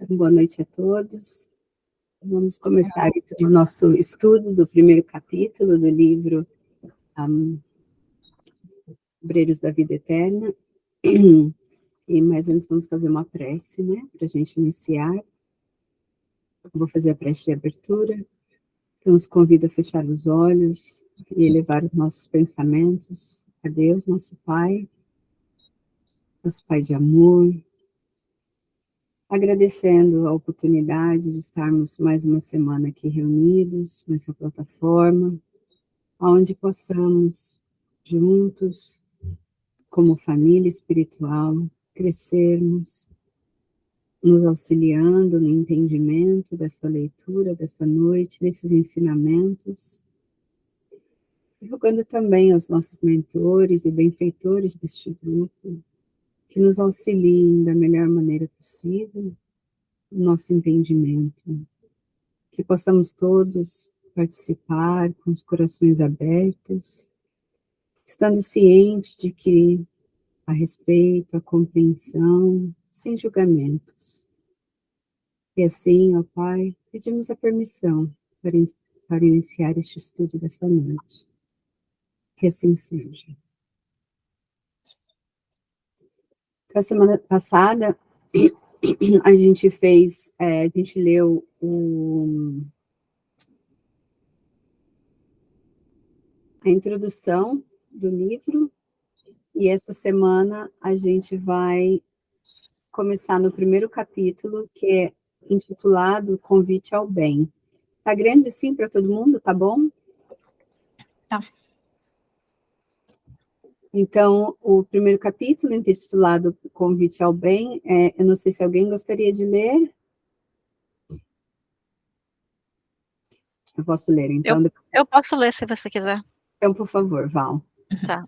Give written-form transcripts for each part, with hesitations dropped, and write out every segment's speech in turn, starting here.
Boa noite a todos. Vamos começar o nosso estudo do primeiro capítulo do livro Obreiros da Vida Eterna. Mas antes vamos fazer uma prece, né, para a gente iniciar. Vou fazer a prece de abertura. Então, os convido a fechar os olhos e elevar os nossos pensamentos a Deus, nosso Pai de amor, agradecendo a oportunidade de estarmos mais uma semana aqui reunidos nessa plataforma, onde possamos, juntos, como família espiritual, crescermos, nos auxiliando no entendimento dessa leitura, dessa noite, desses ensinamentos, e rogando também aos nossos mentores e benfeitores deste grupo, que nos auxiliem da melhor maneira possível no nosso entendimento, que possamos todos participar com os corações abertos, estando ciente de que a respeito, a compreensão, sem julgamentos. E assim, ó Pai, pedimos a permissão para iniciar este estudo dessa noite. Que assim seja. Então, a semana passada, a gente leu a introdução do livro, e essa semana a gente vai começar no primeiro capítulo, que é intitulado Convite ao Bem. Tá grande assim para todo mundo, tá bom? Tá. Então, o primeiro capítulo, intitulado Convite ao Bem, eu não sei se alguém gostaria de ler. Eu posso ler, então? Eu posso ler, se você quiser. Então, por favor, Val. Tá.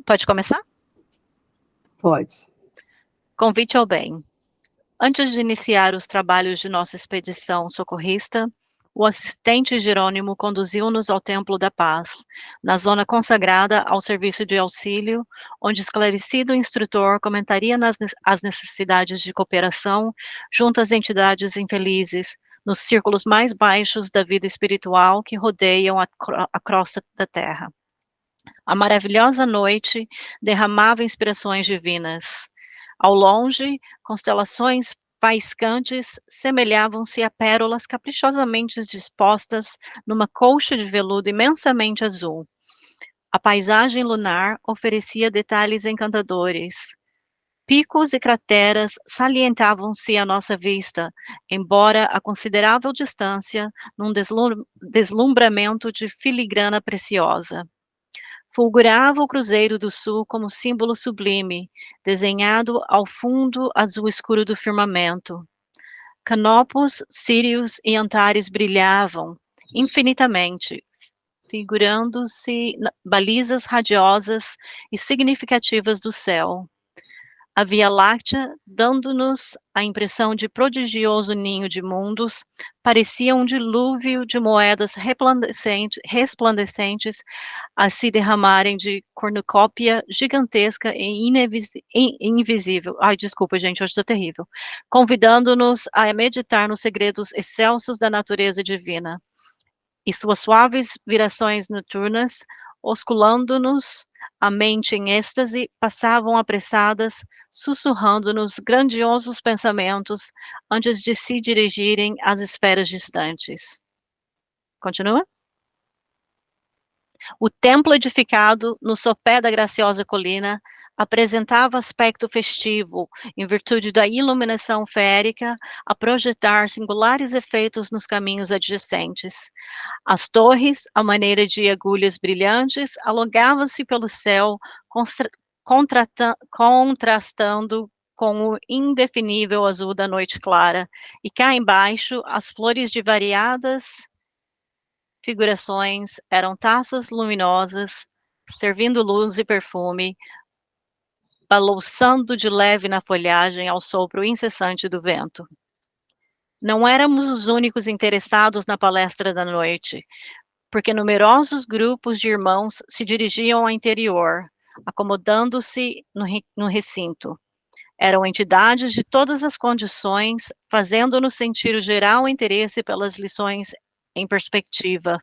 Pode começar? Pode. Convite ao bem. Antes de iniciar os trabalhos de nossa expedição socorrista, o assistente Jerônimo conduziu-nos ao Templo da Paz, na zona consagrada ao serviço de auxílio, onde esclarecido instrutor comentaria as necessidades de cooperação junto às entidades infelizes, nos círculos mais baixos da vida espiritual que rodeiam a crosta da Terra. A maravilhosa noite derramava inspirações divinas. Ao longe, constelações faiscantes semelhavam-se a pérolas caprichosamente dispostas numa colcha de veludo imensamente azul. A paisagem lunar oferecia detalhes encantadores. Picos e crateras salientavam-se à nossa vista, embora a considerável distância, num deslumbramento de filigrana preciosa. Fulgurava o Cruzeiro do Sul como símbolo sublime, desenhado ao fundo azul escuro do firmamento. Canopos, círios e antares brilhavam infinitamente, figurando-se balizas radiosas e significativas do céu. A Via Láctea, dando-nos a impressão de prodigioso ninho de mundos, parecia um dilúvio de moedas resplandecentes a se derramarem de cornucópia gigantesca e invisível. Ai, desculpa, gente, hoje estou terrível. Convidando-nos a meditar nos segredos excelsos da natureza divina. E suas suaves virações noturnas, osculando-nos a mente em êxtase, passavam apressadas, sussurrando-nos grandiosos pensamentos antes de se dirigirem às esferas distantes. Continua? O templo edificado no sopé da graciosa colina apresentava aspecto festivo, em virtude da iluminação férica, a projetar singulares efeitos nos caminhos adjacentes. As torres, à maneira de agulhas brilhantes, alongavam-se pelo céu, contrastando com o indefinível azul da noite clara, e cá embaixo, as flores de variadas figurações eram taças luminosas, servindo luz e perfume, balouçando de leve na folhagem ao sopro incessante do vento. Não éramos os únicos interessados na palestra da noite, porque numerosos grupos de irmãos se dirigiam ao interior, acomodando-se no recinto. Eram entidades de todas as condições, fazendo-nos sentir o geral interesse pelas lições em perspectiva.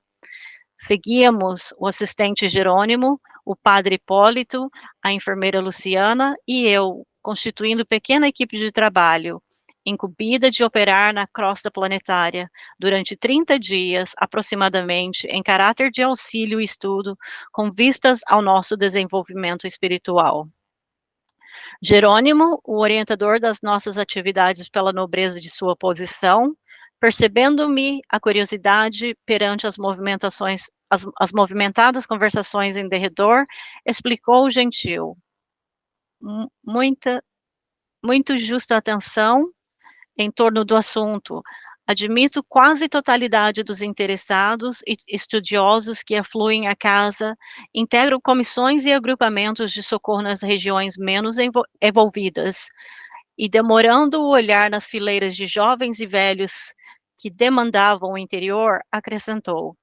Seguíamos o assistente Jerônimo, o padre Hipólito, a enfermeira Luciana e eu, constituindo pequena equipe de trabalho, incumbida de operar na crosta planetária durante 30 dias, aproximadamente, em caráter de auxílio e estudo, com vistas ao nosso desenvolvimento espiritual. Jerônimo, o orientador das nossas atividades pela nobreza de sua posição, percebendo-me a curiosidade perante as movimentações, as movimentadas conversações em derredor, explicou gentil. Muito justa atenção em torno do assunto. Admito quase totalidade dos interessados e estudiosos que afluem à casa, integram comissões e agrupamentos de socorro nas regiões menos envolvidas, e demorando o olhar nas fileiras de jovens e velhos que demandavam o interior, acrescentou: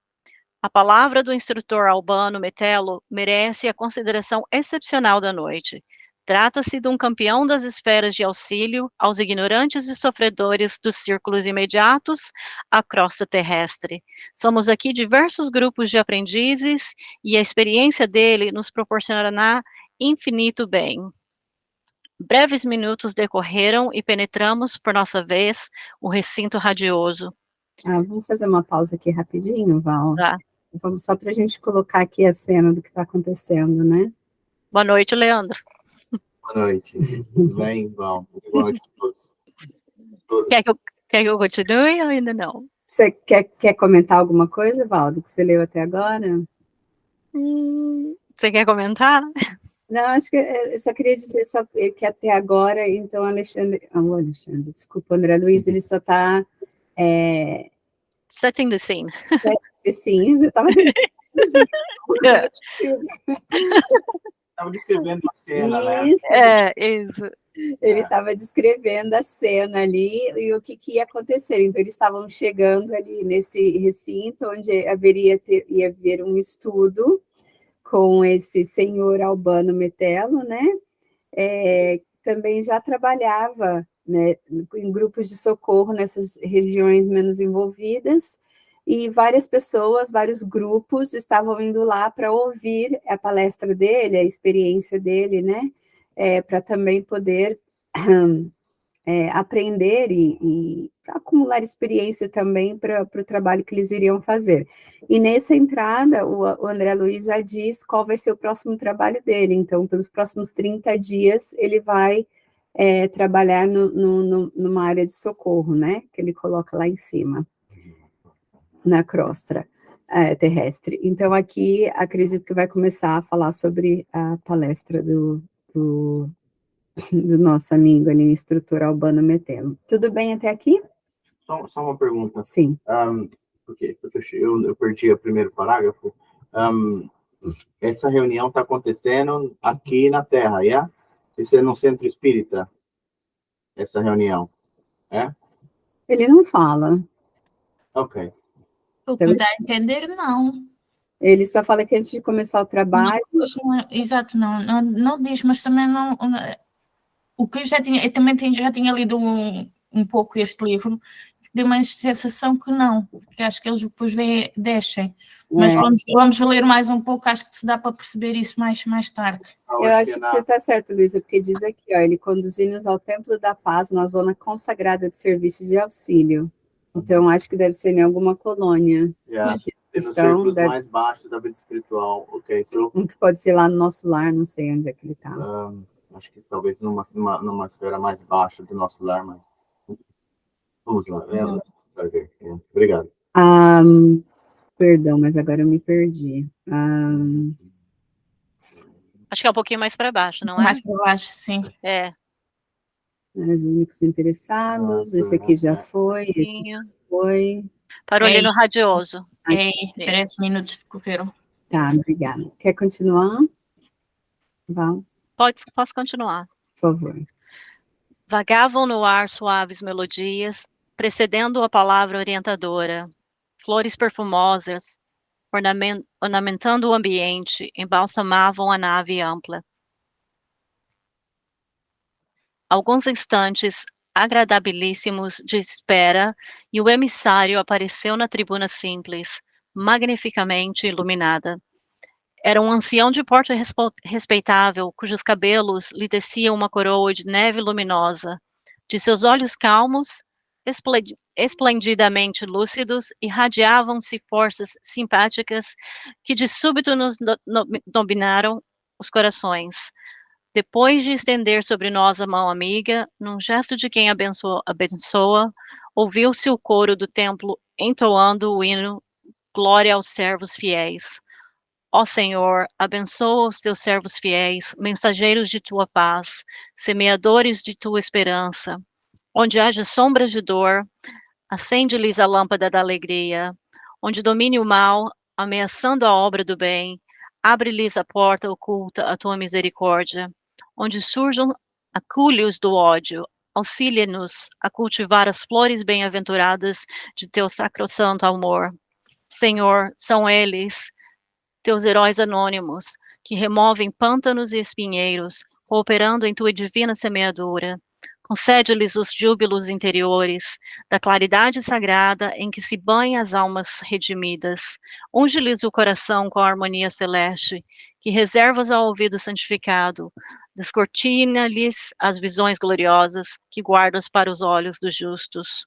a palavra do instrutor Albano Metello merece a consideração excepcional da noite. Trata-se de um campeão das esferas de auxílio aos ignorantes e sofredores dos círculos imediatos à crosta terrestre. Somos aqui diversos grupos de aprendizes e a experiência dele nos proporcionará infinito bem. Breves minutos decorreram e penetramos, por nossa vez, o recinto radioso. Vamos fazer uma pausa aqui rapidinho, Val? Tá. Vamos só para a gente colocar aqui a cena do que está acontecendo, né? Boa noite, Leandro. Boa noite. Tudo bem, Val? Boa noite a todos. Quer que eu continue ou ainda não? Você quer comentar alguma coisa, Val, do que você leu até agora? Você quer comentar? Não, acho que eu só queria dizer que até agora, então, desculpa, André Luiz, ele só está... Setting the scene. Sim, eu estava Estava descrevendo a cena, né? Isso. Ele estava descrevendo a cena ali e o que ia acontecer. Então, eles estavam chegando ali nesse recinto onde ia haver um estudo com esse senhor Albano Metello, né? Também já trabalhava, né, em grupos de socorro nessas regiões menos envolvidas, e várias pessoas, vários grupos estavam indo lá para ouvir a palestra dele, a experiência dele, né? Para também poder aprender e acumular experiência também para o trabalho que eles iriam fazer. E nessa entrada, o André Luiz já diz qual vai ser o próximo trabalho dele. Então, pelos próximos 30 dias, ele vai trabalhar numa área de socorro, né? Que ele coloca lá em cima, na crosta terrestre. Então, aqui, acredito que vai começar a falar sobre a palestra do nosso amigo ali, instrutor Albano Metello. Tudo bem até aqui? Só uma pergunta. Sim. Porque eu perdi o primeiro parágrafo. Essa reunião está acontecendo aqui na Terra, yeah? Isso é no Centro Espírita, essa reunião, é? Ele não fala. Ok. O que me dá a entender, não. Ele só fala que antes de começar o trabalho... Exato, não diz, mas também não... O que eu já tinha... Eu também já tinha lido um pouco este livro, deu uma sensação que não, porque acho que eles depois descem. Mas vamos ler mais um pouco, acho que se dá para perceber isso mais tarde. Eu acho que você está certo, Luísa, porque diz aqui, ó, ele conduziu-nos ao Templo da Paz, na zona consagrada de serviço de auxílio. Então, acho que deve ser em alguma colônia. Nos círculos mais baixos da vida espiritual. Ok, que pode ser lá no nosso lar, não sei onde é que ele está. Acho que talvez numa esfera mais baixa do nosso lar, mas... Vamos lá, vai ver. Obrigado. Perdão, mas agora eu me perdi. Acho que é um pouquinho mais para baixo, não é? Mais para baixo, sim. Os únicos interessados, esse aqui já foi, esse já foi. Parou ali no radioso. Parece minutos decorreram. Tá, obrigada. Quer continuar? Val? Posso continuar. Por favor. Vagavam no ar suaves melodias, precedendo a palavra orientadora. Flores perfumosas, ornamentando o ambiente, embalsamavam a nave ampla. Alguns instantes agradabilíssimos de espera, e o emissário apareceu na tribuna simples, magnificamente iluminada. Era um ancião de porte respeitável, cujos cabelos lhe desciam uma coroa de neve luminosa. De seus olhos calmos, esplendidamente lúcidos, irradiavam-se forças simpáticas que de súbito nos dominaram os corações. Depois de estender sobre nós a mão amiga, num gesto de quem abençoa, ouviu-se o coro do templo entoando o hino Glória aos servos fiéis. Ó Senhor, abençoa os teus servos fiéis, mensageiros de tua paz, semeadores de tua esperança. Onde haja sombras de dor, acende-lhes a lâmpada da alegria. Onde domine o mal, ameaçando a obra do bem, abre-lhes a porta oculta a tua misericórdia. Onde surjam acúlios do ódio, auxilia-nos a cultivar as flores bem-aventuradas de teu sacrossanto amor. Senhor, são eles, teus heróis anônimos, que removem pântanos e espinheiros, cooperando em tua divina semeadura. Concede-lhes os júbilos interiores, da claridade sagrada em que se banham as almas redimidas. Unge-lhes o coração com a harmonia celeste, que reservas ao ouvido santificado. Descortina-lhes as visões gloriosas, que guardas para os olhos dos justos.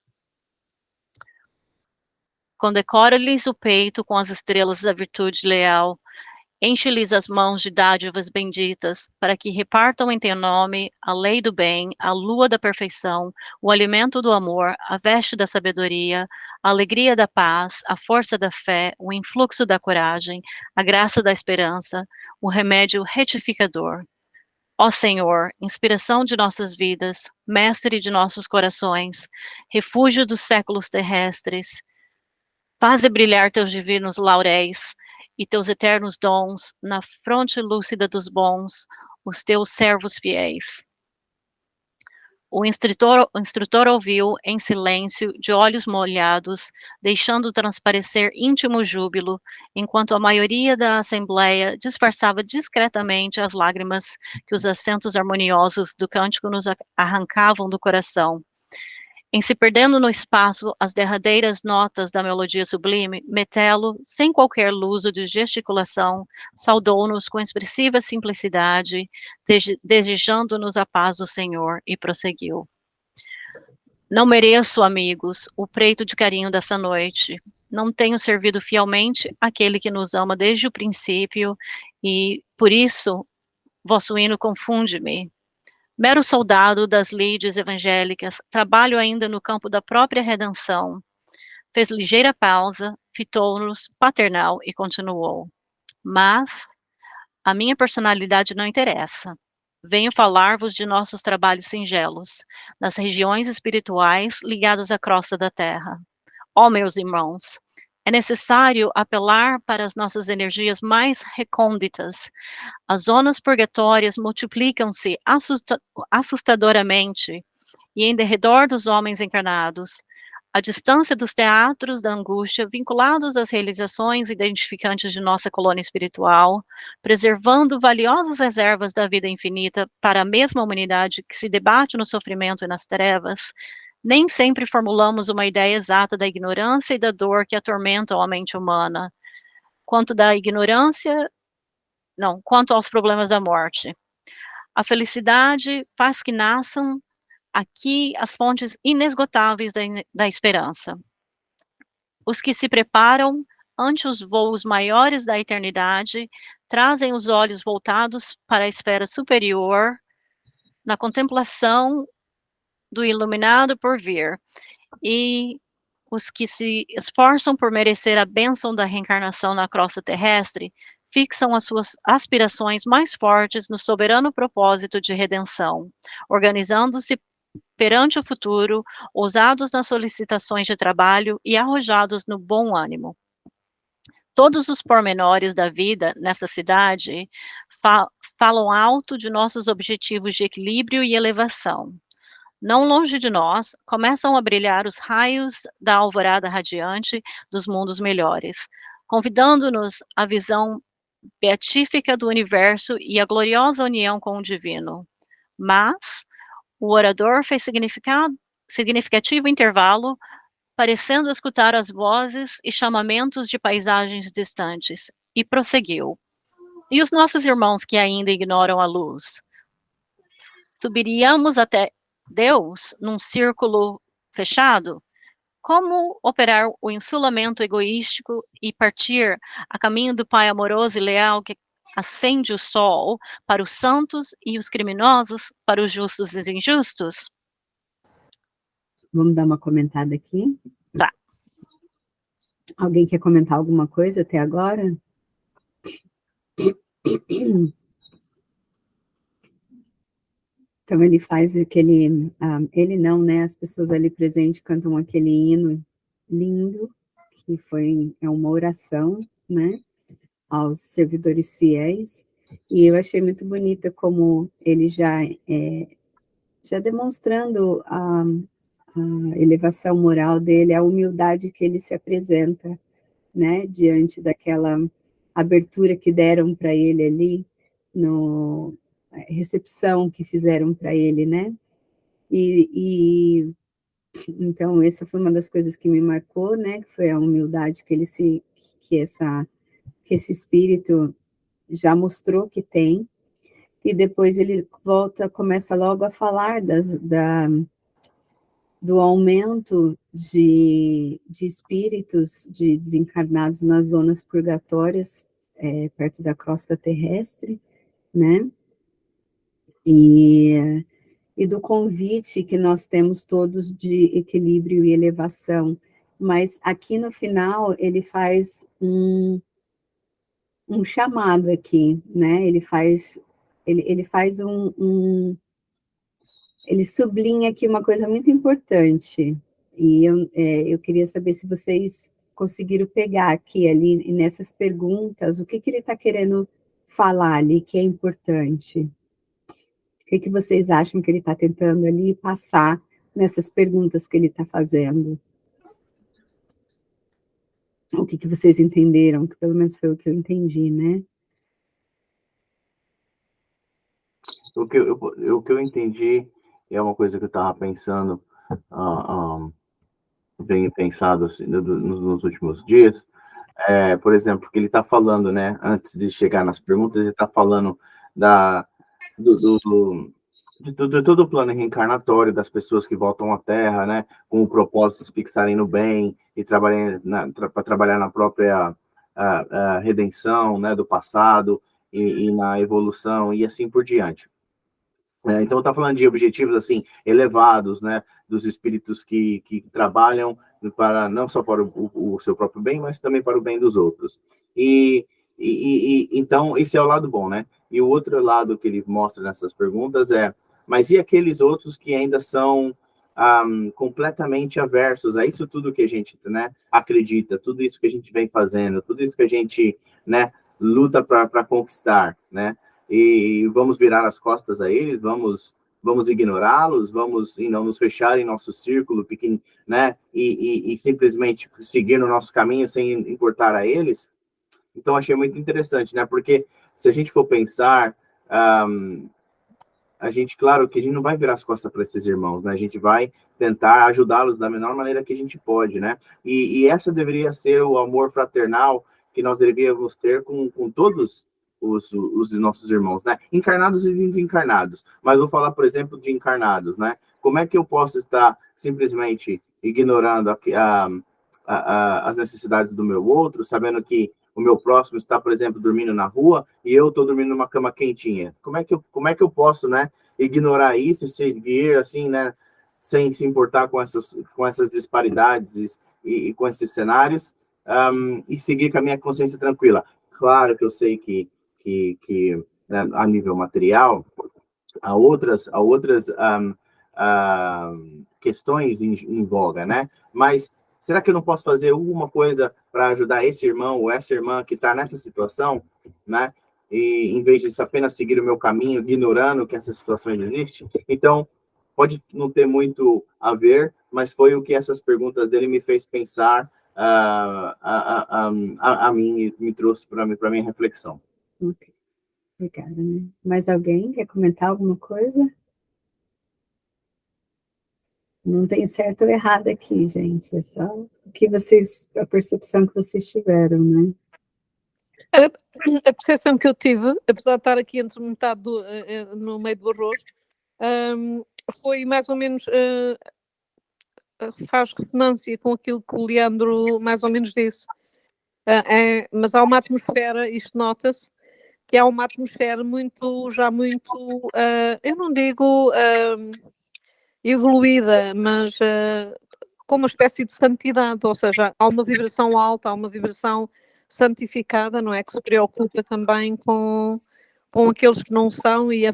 Condecora-lhes o peito com as estrelas da virtude leal. Enche-lhes as mãos de dádivas benditas, para que repartam em teu nome a lei do bem, a lua da perfeição, o alimento do amor, a veste da sabedoria, a alegria da paz, a força da fé, o influxo da coragem, a graça da esperança, o remédio retificador. Ó Senhor, inspiração de nossas vidas, mestre de nossos corações, refúgio dos séculos terrestres, faze brilhar teus divinos lauréis e teus eternos dons na fronte lúcida dos bons, os teus servos fiéis. O instrutor ouviu em silêncio, de olhos molhados, deixando transparecer íntimo júbilo, enquanto a maioria da assembleia disfarçava discretamente as lágrimas que os acentos harmoniosos do cântico nos arrancavam do coração. Em se perdendo no espaço as derradeiras notas da melodia sublime, Metelo, sem qualquer luso de gesticulação, saudou-nos com expressiva simplicidade, desejando-nos a paz do Senhor, e prosseguiu. Não mereço, amigos, o preito de carinho dessa noite. Não tenho servido fielmente aquele que nos ama desde o princípio, e, por isso, vosso hino confunde-me. Mero soldado das lides evangélicas, trabalho ainda no campo da própria redenção. Fez ligeira pausa, fitou-nos paternal e continuou. Mas a minha personalidade não interessa. Venho falar-vos de nossos trabalhos singelos, nas regiões espirituais ligadas à crosta da terra. Ó, meus irmãos, é necessário apelar para as nossas energias mais recônditas. As zonas purgatórias multiplicam-se assustadoramente e em derredor dos homens encarnados. A distância dos teatros da angústia, vinculados às realizações identificantes de nossa colônia espiritual, preservando valiosas reservas da vida infinita para a mesma humanidade que se debate no sofrimento e nas trevas, nem sempre formulamos uma ideia exata da ignorância e da dor que atormentam a mente humana. Quanto aos problemas da morte. A felicidade faz que nasçam aqui as fontes inesgotáveis da esperança. Os que se preparam ante os voos maiores da eternidade trazem os olhos voltados para a esfera superior, na contemplação do iluminado por vir, e os que se esforçam por merecer a bênção da reencarnação na crosta terrestre fixam as suas aspirações mais fortes no soberano propósito de redenção, organizando-se perante o futuro, ousados nas solicitações de trabalho e arrojados no bom ânimo. Todos os pormenores da vida nessa cidade falam alto de nossos objetivos de equilíbrio e elevação. Não longe de nós, começam a brilhar os raios da alvorada radiante dos mundos melhores, convidando-nos à visão beatífica do universo e à gloriosa união com o divino. Mas O orador fez significativo intervalo, parecendo escutar as vozes e chamamentos de paisagens distantes, e prosseguiu. E os nossos irmãos que ainda ignoram a luz? Subiríamos até Deus num círculo fechado? Como operar o insulamento egoístico e partir a caminho do Pai amoroso e leal que acende o sol para os santos e os criminosos, para os justos e injustos? Vamos dar uma comentada aqui? Tá. Alguém quer comentar alguma coisa até agora? Então ele faz aquele, ele não, né, as pessoas ali presentes cantam aquele hino lindo, que é uma oração, né, aos servidores fiéis, e eu achei muito bonita como ele já demonstrando a elevação moral dele, a humildade que ele se apresenta, né, diante daquela abertura que deram para ele ali, recepção que fizeram para ele, né, e então essa foi uma das coisas que me marcou, né, que foi a humildade que esse espírito já mostrou que tem, e depois ele começa logo a falar do aumento de espíritos de desencarnados nas zonas purgatórias, perto da crosta terrestre, né, e do convite que nós temos todos de equilíbrio e elevação, mas aqui no final ele faz um chamado aqui, né, ele faz ele sublinha aqui uma coisa muito importante, e eu queria saber se vocês conseguiram pegar aqui, ali, nessas perguntas, o que ele está querendo falar ali, que é importante. O que vocês acham que ele está tentando ali passar nessas perguntas que ele está fazendo? O que vocês entenderam? Que pelo menos foi o que eu entendi, né? O que eu entendi, é uma coisa que eu estava pensando, bem pensado assim, nos últimos dias, por exemplo, que ele está falando, né, antes de chegar nas perguntas, ele está falando de todo o plano reencarnatório das pessoas que voltam à Terra, né, com o propósito de se fixarem no bem e para trabalhar na própria a redenção, né, do passado e na evolução e assim por diante. Então, está falando de objetivos assim elevados, né, dos espíritos que trabalham para não só para o seu próprio bem, mas também para o bem dos outros. Então, esse é o lado bom, né? E o outro lado que ele mostra nessas perguntas mas e aqueles outros que ainda são completamente aversos a isso tudo que a gente, né, acredita, tudo isso que a gente vem fazendo, tudo isso que a gente, né, luta para conquistar, né? E vamos virar as costas a eles, vamos ignorá-los, vamos não nos fechar em nosso círculo pequeno, né? E simplesmente seguir no nosso caminho sem importar a eles. Então achei muito interessante, né? Porque se a gente for pensar, a gente, claro, que a gente não vai virar as costas para esses irmãos, né? A gente vai tentar ajudá-los da menor maneira que a gente pode, né? E essa deveria ser o amor fraternal que nós deveríamos ter com todos os nossos irmãos, né? Encarnados e desencarnados. Mas vou falar, por exemplo, de encarnados, né? Como é que eu posso estar simplesmente ignorando as necessidades do meu outro, sabendo que o meu próximo está, por exemplo, dormindo na rua e eu estou dormindo numa cama quentinha? Como é que eu posso, né, ignorar isso e seguir assim, né, sem se importar com essas disparidades e com esses cenários, e seguir com a minha consciência tranquila? Claro que eu sei que né, a nível material, há outras questões em voga, né? Mas será que eu não posso fazer alguma coisa para ajudar esse irmão ou essa irmã que está nessa situação, né? E em vez de apenas seguir o meu caminho, ignorando que essa situação existe? Então, pode não ter muito a ver, mas foi o que essas perguntas dele me fez pensar a mim e me trouxe para minha reflexão. Ok, obrigada, né? Mais alguém quer comentar alguma coisa? Não tem certo ou errado aqui, gente, é só o que vocês, a percepção que vocês tiveram, né? A percepção que eu tive, apesar de estar aqui entre metade no meio do arroz, foi mais ou menos, faz ressonância com aquilo que o Leandro mais ou menos disse. Mas há uma atmosfera, isto nota-se, que há uma atmosfera já muito, eu não digo evoluída, mas com uma espécie de santidade, ou seja, há uma vibração alta, há uma vibração santificada, não é? Que se preocupa também com aqueles que não são e a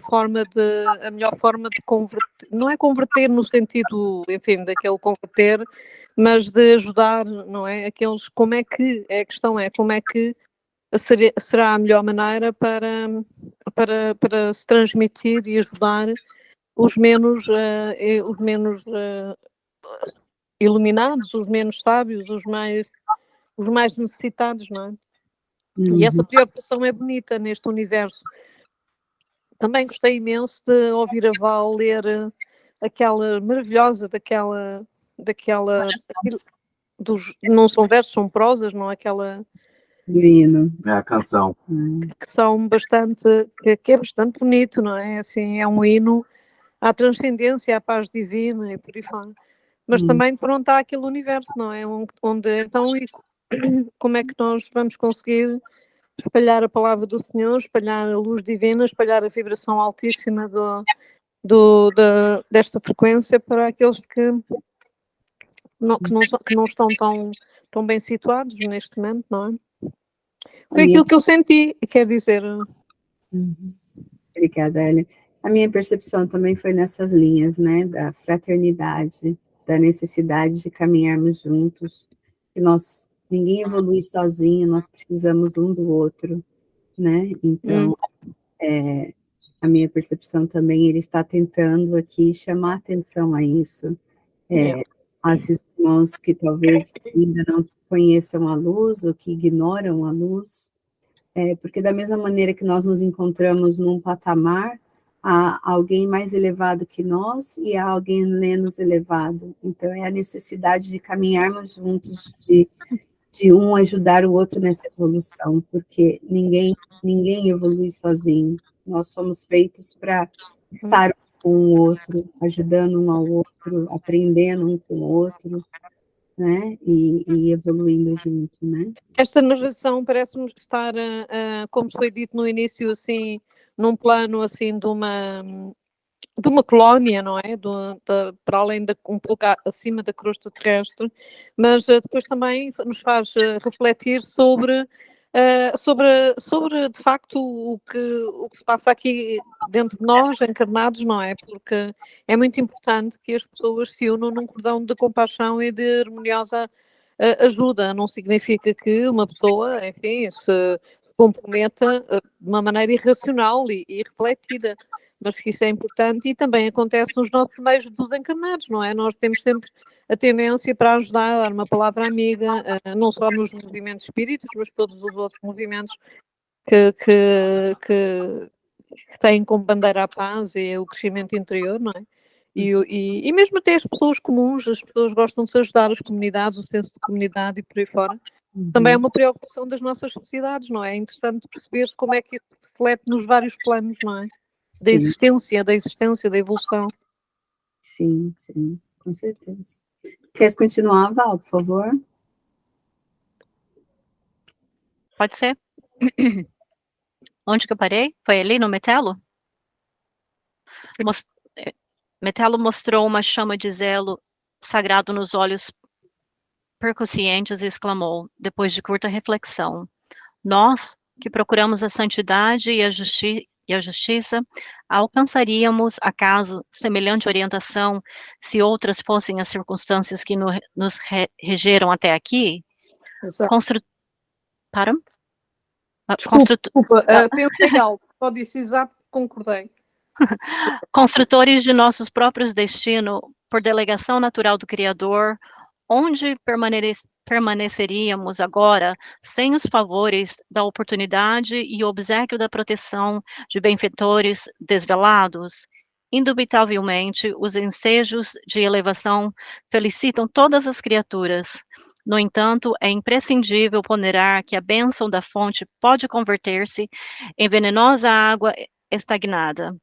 melhor forma de converter, não é converter no sentido, enfim, daquele converter, mas de ajudar, não é? Aqueles, a questão é como é que será a melhor maneira para se transmitir e ajudar os menos iluminados, os menos sábios, os mais necessitados, não é? E essa preocupação é bonita neste universo. Também gostei imenso de ouvir a Val ler aquela maravilhosa, não são versos, são prosas, não é? Aquela Do hino. É a canção. que são que é bastante bonito, não é? Assim, é um hino à transcendência, à paz divina e por aí fora. Mas também pronto, há aquele universo, não é? Onde então, como é que nós vamos conseguir espalhar a palavra do Senhor, espalhar a luz divina, espalhar a vibração altíssima desta frequência para aqueles que não estão tão bem situados neste momento, não é? Foi aquilo que eu senti, quer dizer... Obrigada, Elia. A minha percepção também foi nessas linhas, né, da fraternidade, da necessidade de caminharmos juntos, que ninguém evolui sozinho, nós precisamos um do outro, né, então, a minha percepção também, ele está tentando aqui chamar atenção a isso, a esses irmãos que talvez ainda não conheçam a luz, ou que ignoram a luz, porque da mesma maneira que nós nos encontramos num patamar, há alguém mais elevado que nós e há alguém menos elevado. Então, é a necessidade de caminharmos juntos, de um ajudar o outro nessa evolução, porque ninguém evolui sozinho. Nós somos feitos para estar um com o outro, ajudando um ao outro, aprendendo um com o outro, né, e evoluindo junto, né. Esta narração parece-me estar, como foi dito no início, assim, num plano, assim, de uma colónia, não é? Para além um pouco acima da crosta terrestre, mas depois também nos faz refletir sobre, de facto, o que se passa aqui dentro de nós, encarnados, não é? Porque é muito importante que as pessoas se unam num cordão de compaixão e de harmoniosa ajuda. Não significa que uma pessoa, enfim, se comprometa de uma maneira irracional e refletida, mas que isso é importante e também acontece nos nossos meios dos encarnados, não é? Nós temos sempre a tendência para ajudar, a dar uma palavra amiga, não só nos movimentos espíritas, mas todos os outros movimentos que têm como bandeira a paz e o crescimento interior, não é? E mesmo até as pessoas comuns, as pessoas gostam de se ajudar, as comunidades, o senso de comunidade e por aí fora. Também é uma preocupação das nossas sociedades, não é? É interessante perceber-se como é que isso reflete nos vários planos, não é? Da existência, da evolução. Sim, com certeza. Queres continuar, Val, por favor? Pode ser. Onde que eu parei? Foi ali no Metelo? Metelo mostrou uma chama de zelo sagrado nos olhos percussientes e exclamou, depois de curta reflexão: nós, que procuramos a santidade e a justiça, alcançaríamos acaso semelhante orientação se outras fossem as circunstâncias que nos regeram até aqui? Desculpa, pensei alto, só disse exato, concordei. Construtores de nossos próprios destinos, por delegação natural do Criador, onde permaneceríamos agora sem os favores da oportunidade e obséquio da proteção de benfeitores desvelados? indubitavelmente, os ensejos de elevação felicitam todas as criaturas. No entanto, é imprescindível ponderar que a bênção da fonte pode converter-se em venenosa água estagnada,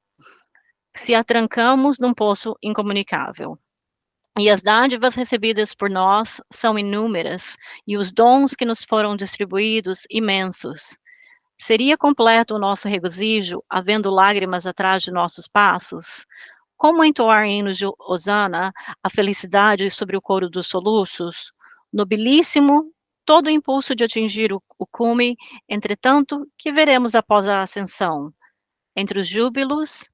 se a trancamos num poço incomunicável. E as dádivas recebidas por nós são inúmeras, e os dons que nos foram distribuídos imensos. Seria completo o nosso regozijo, havendo lágrimas atrás de nossos passos? Como entoar hinos de hosana, a felicidade sobre o coro dos soluços? Nobilíssimo, todo o impulso de atingir o cume, entretanto, que veremos após a ascensão? Entre os júbilos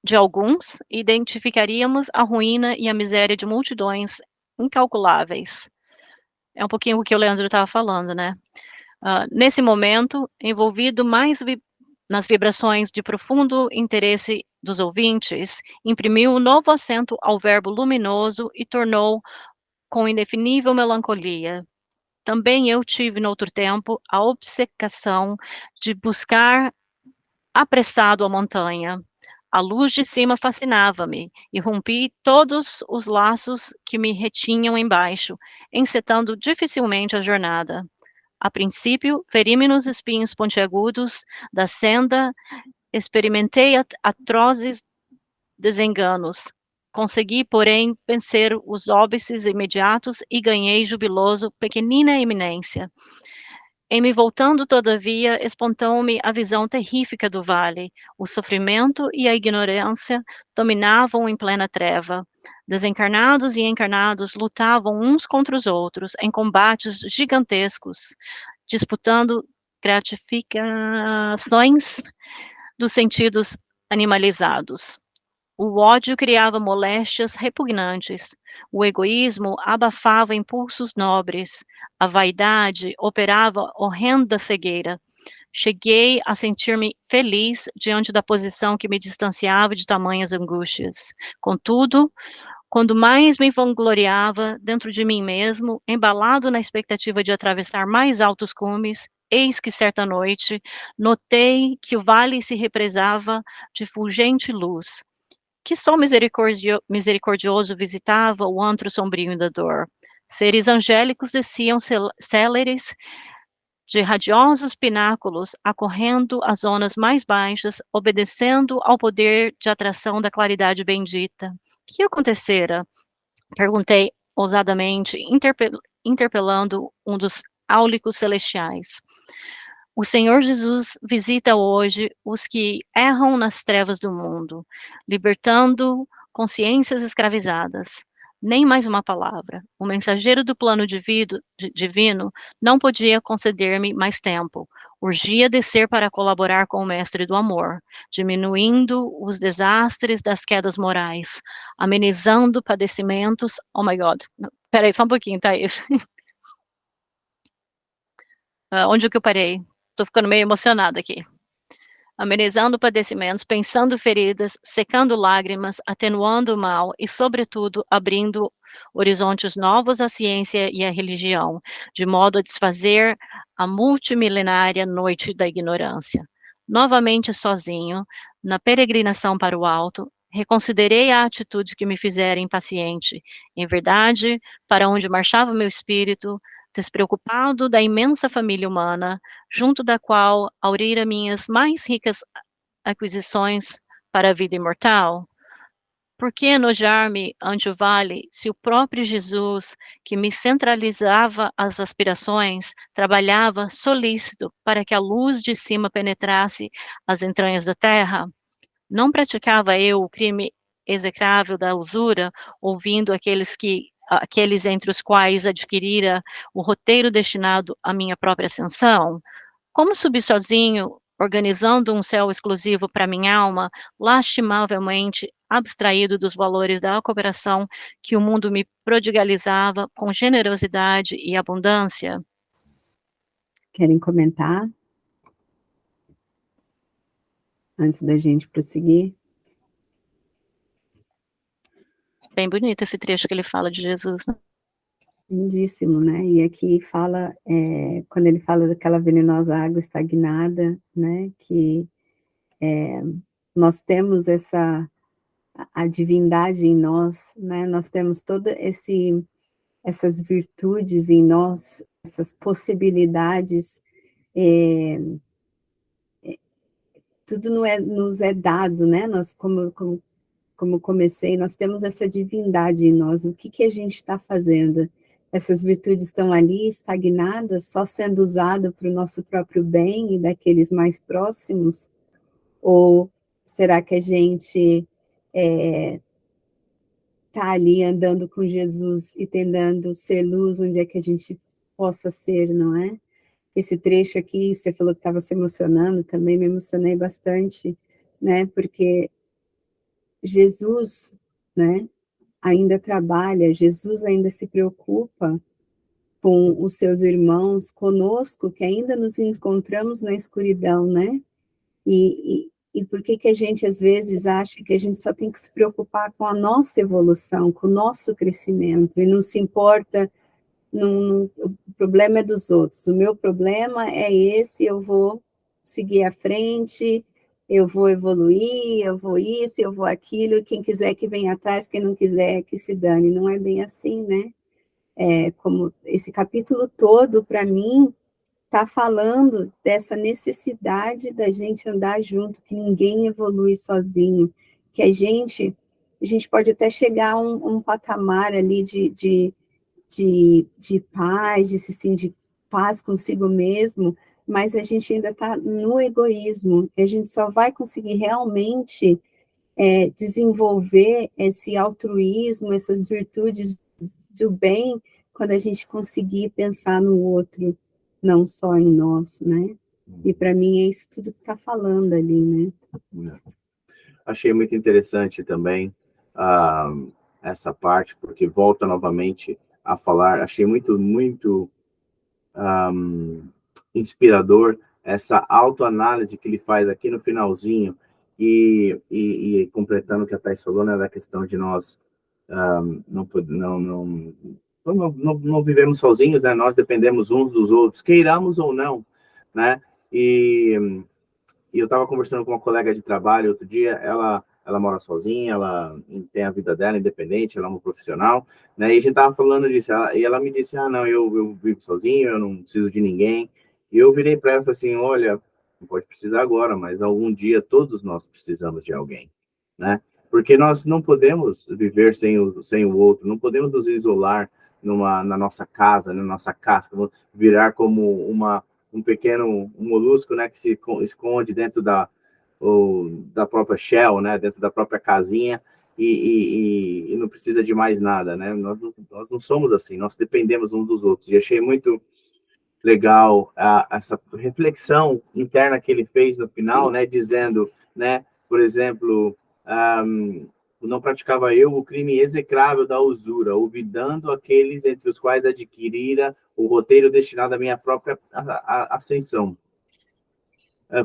de alguns, identificaríamos a ruína e a miséria de multidões incalculáveis. É um pouquinho o que o Leandro estava falando, né? Nesse momento, envolvido mais nas vibrações de profundo interesse dos ouvintes, imprimiu um novo acento ao verbo luminoso e tornou com indefinível melancolia. Também eu tive, noutro tempo, a obcecação de buscar apressado a montanha. A luz de cima fascinava-me, e rompi todos os laços que me retinham embaixo, encetando dificilmente a jornada. A princípio, feri-me nos espinhos pontiagudos da senda, experimentei atrozes desenganos. Consegui, porém, vencer os óbices imediatos e ganhei jubiloso pequenina eminência. Em me voltando, todavia, espantou-me a visão terrífica do vale. O sofrimento e a ignorância dominavam em plena treva. Desencarnados e encarnados lutavam uns contra os outros em combates gigantescos, disputando gratificações dos sentidos animalizados. O ódio criava moléstias repugnantes, o egoísmo abafava impulsos nobres, a vaidade operava horrenda cegueira. Cheguei a sentir-me feliz diante da posição que me distanciava de tamanhas angústias. Contudo, quando mais me vangloriava dentro de mim mesmo, embalado na expectativa de atravessar mais altos cumes, eis que certa noite notei que o vale se represava de fulgente luz. Que sol misericordioso visitava o antro sombrio da dor. Seres angélicos desciam céleres de radiosos pináculos, acorrendo as zonas mais baixas, obedecendo ao poder de atração da claridade bendita. Que acontecera? Perguntei ousadamente, interpelando um dos áulicos celestiais. O Senhor Jesus visita hoje os que erram nas trevas do mundo, libertando consciências escravizadas. Nem mais uma palavra. O mensageiro do plano divino não podia conceder-me mais tempo. Urgia descer para colaborar com o mestre do amor, diminuindo os desastres das quedas morais, amenizando padecimentos. Oh my God. Peraí, só um pouquinho, Thaís. Onde é que eu parei? Estou ficando meio emocionada aqui. Amenizando padecimentos, pensando feridas, secando lágrimas, atenuando o mal e, sobretudo, abrindo horizontes novos à ciência e à religião, de modo a desfazer a multimilenária noite da ignorância. Novamente sozinho, na peregrinação para o alto, reconsiderei a atitude que me fizera impaciente. Em verdade, para onde marchava meu espírito, despreocupado da imensa família humana, junto da qual aurira minhas mais ricas aquisições para a vida imortal? Por que enojar-me ante o vale, se o próprio Jesus, que me centralizava as aspirações, trabalhava solícito para que a luz de cima penetrasse as entranhas da terra? Não praticava eu o crime execrável da usura, ouvindo aqueles entre os quais adquirira o roteiro destinado à minha própria ascensão? Como subi sozinho, organizando um céu exclusivo para minha alma, lastimavelmente abstraído dos valores da cooperação que o mundo me prodigalizava com generosidade e abundância? Querem comentar? Antes da gente prosseguir? Bem bonito esse trecho que ele fala de Jesus, né? Lindíssimo, né? E aqui fala, quando ele fala daquela venenosa água estagnada, né? Que nós temos a divindade em nós, né? Nós temos toda essas virtudes em nós, essas possibilidades, tudo nos é dado, né? Nós, como comecei, nós temos essa divindade em nós. O que a gente está fazendo? Essas virtudes estão ali, estagnadas, só sendo usadas para o nosso próprio bem e daqueles mais próximos? Ou será que a gente está ali andando com Jesus e tentando ser luz onde é que a gente possa ser, não é? Esse trecho aqui, você falou que estava se emocionando, também me emocionei bastante, né? Porque Jesus, né, ainda trabalha, Jesus ainda se preocupa com os seus irmãos, conosco, que ainda nos encontramos na escuridão, né? E por que a gente, às vezes, acha que a gente só tem que se preocupar com a nossa evolução, com o nosso crescimento, e não se importa, o problema é dos outros, o meu problema é esse, eu vou seguir à frente, eu vou evoluir, eu vou isso, eu vou aquilo, quem quiser que venha atrás, quem não quiser que se dane. Não é bem assim, né? Como esse capítulo todo, para mim, está falando dessa necessidade da gente andar junto, que ninguém evolui sozinho, que a gente pode até chegar a um patamar ali de paz, de paz consigo mesmo, mas a gente ainda está no egoísmo, e a gente só vai conseguir realmente desenvolver esse altruísmo, essas virtudes do bem, quando a gente conseguir pensar no outro, não só em nós, né? E para mim é isso tudo que está falando ali, né? Achei muito interessante também essa parte, porque volta novamente a falar, achei muito inspirador essa autoanálise que ele faz aqui no finalzinho, e completando o que a Thais falou, né, da questão de nós não vivemos sozinhos, né, nós dependemos uns dos outros, queiramos ou não, né, e eu estava conversando com uma colega de trabalho outro dia, ela mora sozinha, ela tem a vida dela independente, ela é uma profissional, né? E a gente estava falando disso, e ela me disse, não, eu vivo sozinho, eu não preciso de ninguém. E eu virei para ela e falei assim, olha, não pode precisar agora, mas algum dia todos nós precisamos de alguém, né? Porque nós não podemos viver sem o outro, não podemos nos isolar na nossa casa, na nossa casca, virar como um pequeno molusco, né, que se esconde dentro da própria shell, né, dentro da própria casinha, e não precisa de mais nada, né? Nós não somos assim, nós dependemos uns dos outros. E achei muito legal essa reflexão interna que ele fez no final, né, dizendo, né, por exemplo, não praticava eu o crime execrável da usura, olvidando aqueles entre os quais adquirira o roteiro destinado à minha própria ascensão.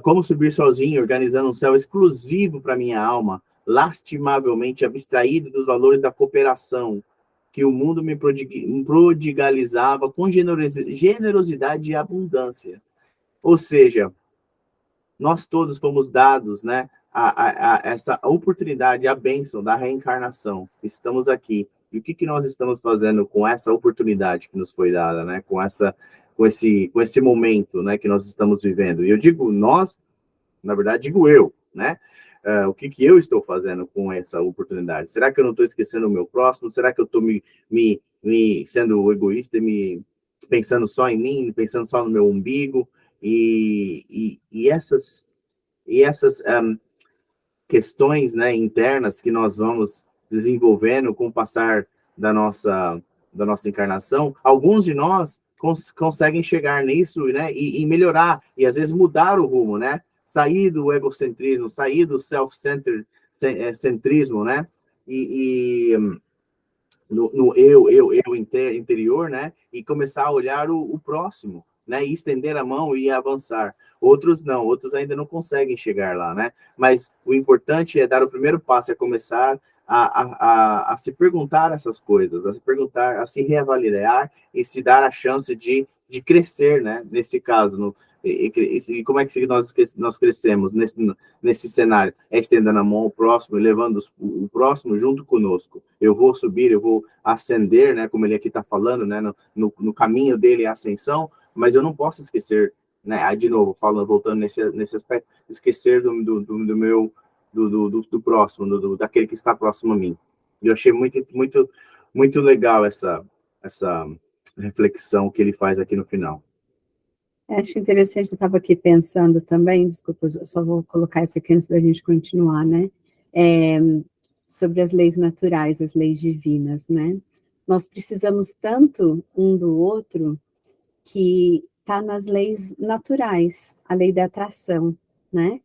Como subir sozinho, organizando um céu exclusivo para minha alma, lastimavelmente abstraído dos valores da cooperação, que o mundo me prodigalizava com generosidade e abundância. Ou seja, nós todos fomos dados, né, a essa oportunidade, a bênção da reencarnação. Estamos aqui. E o que nós estamos fazendo com essa oportunidade que nos foi dada, né, com esse momento, né, que nós estamos vivendo? E eu digo nós, na verdade, digo eu, né? O que eu estou fazendo com essa oportunidade? Será que eu não estou esquecendo o meu próximo? Será que eu estou me sendo egoísta e me pensando só em mim, pensando só no meu umbigo? E essas questões, né, internas que nós vamos desenvolvendo com o passar da nossa encarnação, alguns de nós conseguem chegar nisso, né, e melhorar, e às vezes mudar o rumo, né? Sair do egocentrismo, sair do self-centrismo, né? No eu interior, né? E começar a olhar o próximo, né? E estender a mão e avançar. Outros não, outros ainda não conseguem chegar lá, né? Mas o importante é dar o primeiro passo, é começar a se perguntar essas coisas, a se perguntar, a se reavaliar e se dar a chance de crescer, né? Nesse caso, E como é que nós crescemos nesse cenário? É estendendo a mão ao próximo, levando o próximo junto conosco. Eu vou subir, eu vou ascender, né, como ele aqui está falando, né, no caminho dele, a ascensão, mas eu não posso esquecer, né, de novo, voltando nesse aspecto, esquecer do próximo, daquele que está próximo a mim. Eu achei muito legal essa reflexão que ele faz aqui no final. Acho interessante, eu estava aqui pensando também, desculpa, eu só vou colocar isso aqui antes da gente continuar, né? Sobre as leis naturais, as leis divinas, né? Nós precisamos tanto um do outro que está nas leis naturais, a lei da atração, né?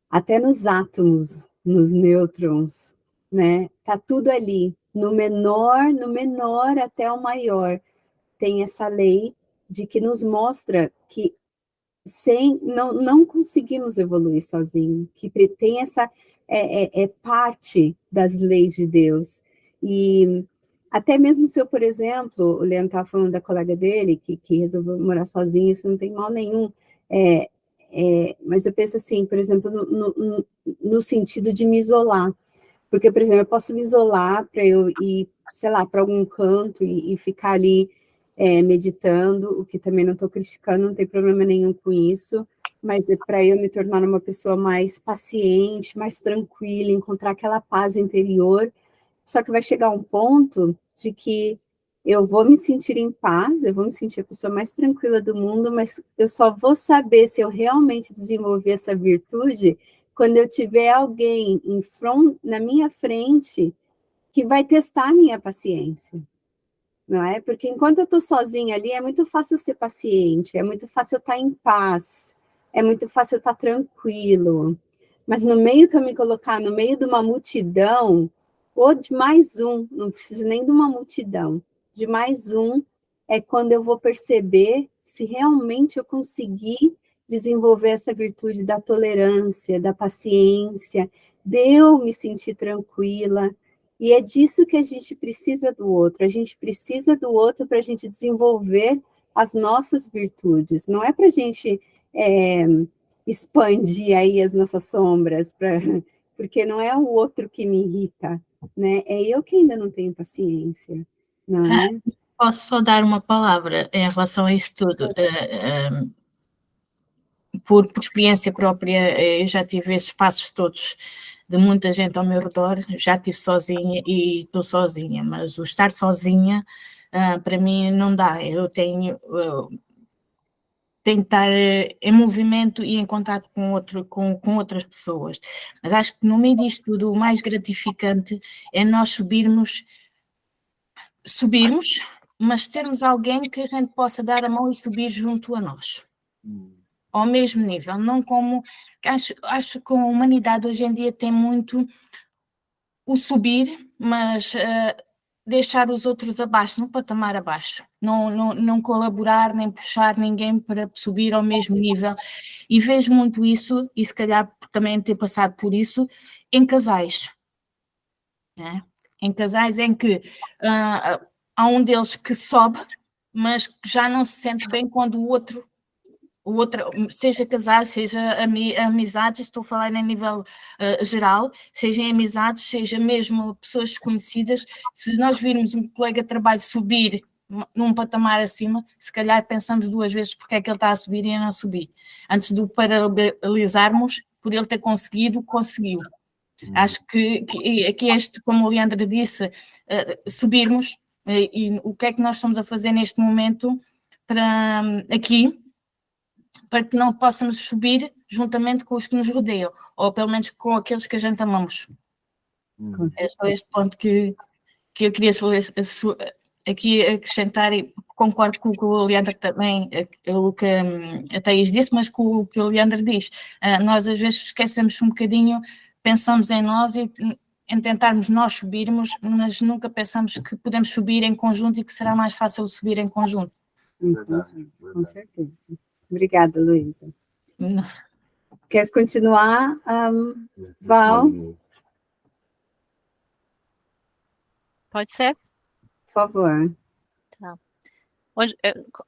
Até nos átomos, nos nêutrons, né? Tá tudo ali, no menor até o maior, tem essa lei de que nos mostra que não conseguimos evoluir sozinho, que tem essa parte das leis de Deus. E até mesmo se eu, por exemplo, o Leandro estava falando da colega dele, que resolveu morar sozinho, isso não tem mal nenhum, mas eu penso assim, por exemplo, no sentido de me isolar, porque, por exemplo, eu posso me isolar para eu ir, sei lá, para algum canto e ficar ali meditando, o que também não estou criticando, não tem problema nenhum com isso, mas para eu me tornar uma pessoa mais paciente, mais tranquila, encontrar aquela paz interior, só que vai chegar um ponto de que eu vou me sentir em paz, eu vou me sentir a pessoa mais tranquila do mundo, mas eu só vou saber se eu realmente desenvolver essa virtude quando eu tiver alguém na minha frente que vai testar a minha paciência. Não é? Porque enquanto eu estou sozinha ali, é muito fácil ser paciente, é muito fácil eu estar em paz, é muito fácil eu estar tranquilo. Mas no meio que eu me colocar, no meio de uma multidão, ou de mais um, não preciso nem de uma multidão, de mais um, é quando eu vou perceber se realmente eu conseguir desenvolver essa virtude da tolerância, da paciência, de eu me sentir tranquila. E é disso que a gente precisa do outro. A gente precisa do outro para a gente desenvolver as nossas virtudes. Não é para a gente expandir aí as nossas sombras, porque não é o outro que me irrita, né? É eu que ainda não tenho paciência, não é? Posso só dar uma palavra em relação a isso tudo? Por experiência própria, eu já tive esses passos todos de muita gente ao meu redor, já estive sozinha e estou sozinha, mas o estar sozinha, para mim, não dá. Eu tenho que estar em movimento e em contato com outras pessoas. Mas acho que no meio disto tudo, o mais gratificante é nós subirmos, mas termos alguém que a gente possa dar a mão e subir junto a nós. Ao mesmo nível, não como... Acho que a humanidade hoje em dia tem muito o subir, mas deixar os outros abaixo, no patamar abaixo. Não colaborar, nem puxar ninguém para subir ao mesmo nível. E vejo muito isso, e se calhar também ter passado por isso, em casais. Né? Em casais em que há um deles que sobe, mas já não se sente bem quando o outro, seja casar, seja amizades, estou a falar em nível geral, seja em amizades, seja mesmo pessoas desconhecidas, se nós virmos um colega de trabalho subir num patamar acima, se calhar pensamos duas vezes porque é que ele está a subir e a não subir, antes de o paralisarmos por ele ter conseguido. Acho que este, como o Leandro disse, subirmos, e o que é que nós estamos a fazer neste momento para que não possamos subir juntamente com os que nos rodeiam, ou pelo menos com aqueles que a gente amamos. É só este ponto que eu queria aqui acrescentar, e concordo com o que o Leandro também, o que a Thaís disse, mas com o que o Leandro diz. Nós às vezes esquecemos um bocadinho, pensamos em nós e em tentarmos nós subirmos, mas nunca pensamos que podemos subir em conjunto e que será mais fácil subir em conjunto. Com certeza. Obrigada, Luísa. Queres continuar, Val? Pode ser? Por favor. Tá.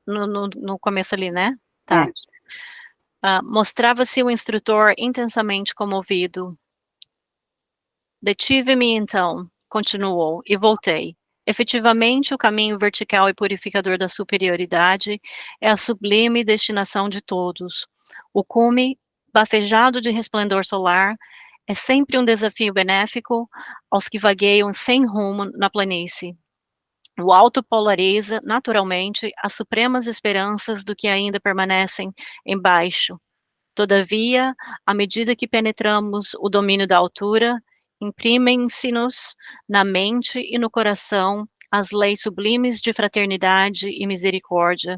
No começo ali, né? Tá. Mostrava-se o instrutor intensamente comovido. Detive-me então, continuou, e voltei. Efetivamente, o caminho vertical e purificador da superioridade é a sublime destinação de todos. O cume, bafejado de resplendor solar, é sempre um desafio benéfico aos que vagueiam sem rumo na planície. O alto polariza, naturalmente, as supremas esperanças do que ainda permanecem embaixo. Todavia, à medida que penetramos o domínio da altura, imprimem-se-nos na mente e no coração as leis sublimes de fraternidade e misericórdia.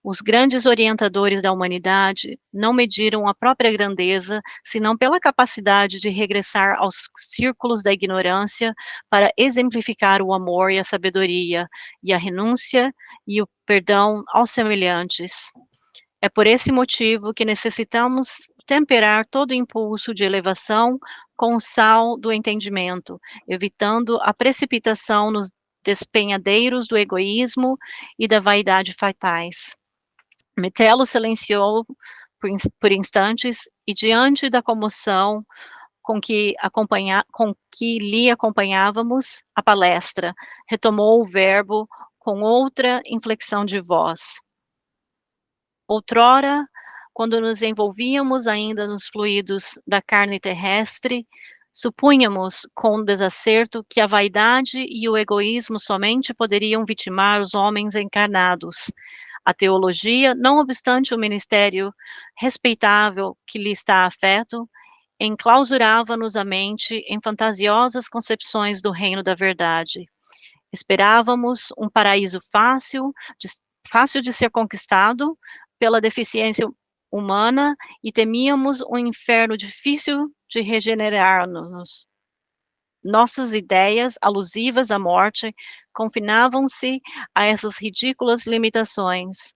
Os grandes orientadores da humanidade não mediram a própria grandeza, senão pela capacidade de regressar aos círculos da ignorância para exemplificar o amor e a sabedoria, e a renúncia e o perdão aos semelhantes. É por esse motivo que necessitamos temperar todo impulso de elevação com o sal do entendimento, evitando a precipitação nos despenhadeiros do egoísmo e da vaidade fatais. Metelo silenciou por instantes e, diante da comoção com que lhe acompanhávamos a palestra, retomou o verbo com outra inflexão de voz. Outrora, quando nos envolvíamos ainda nos fluidos da carne terrestre, supunhamos com desacerto que a vaidade e o egoísmo somente poderiam vitimar os homens encarnados. A teologia, não obstante o ministério respeitável que lhe está afeto, enclausurava-nos a mente em fantasiosas concepções do reino da verdade. Esperávamos um paraíso fácil de ser conquistado pela deficiência humana e temíamos um inferno difícil de regenerar-nos. Nossas ideias alusivas à morte confinavam-se a essas ridículas limitações.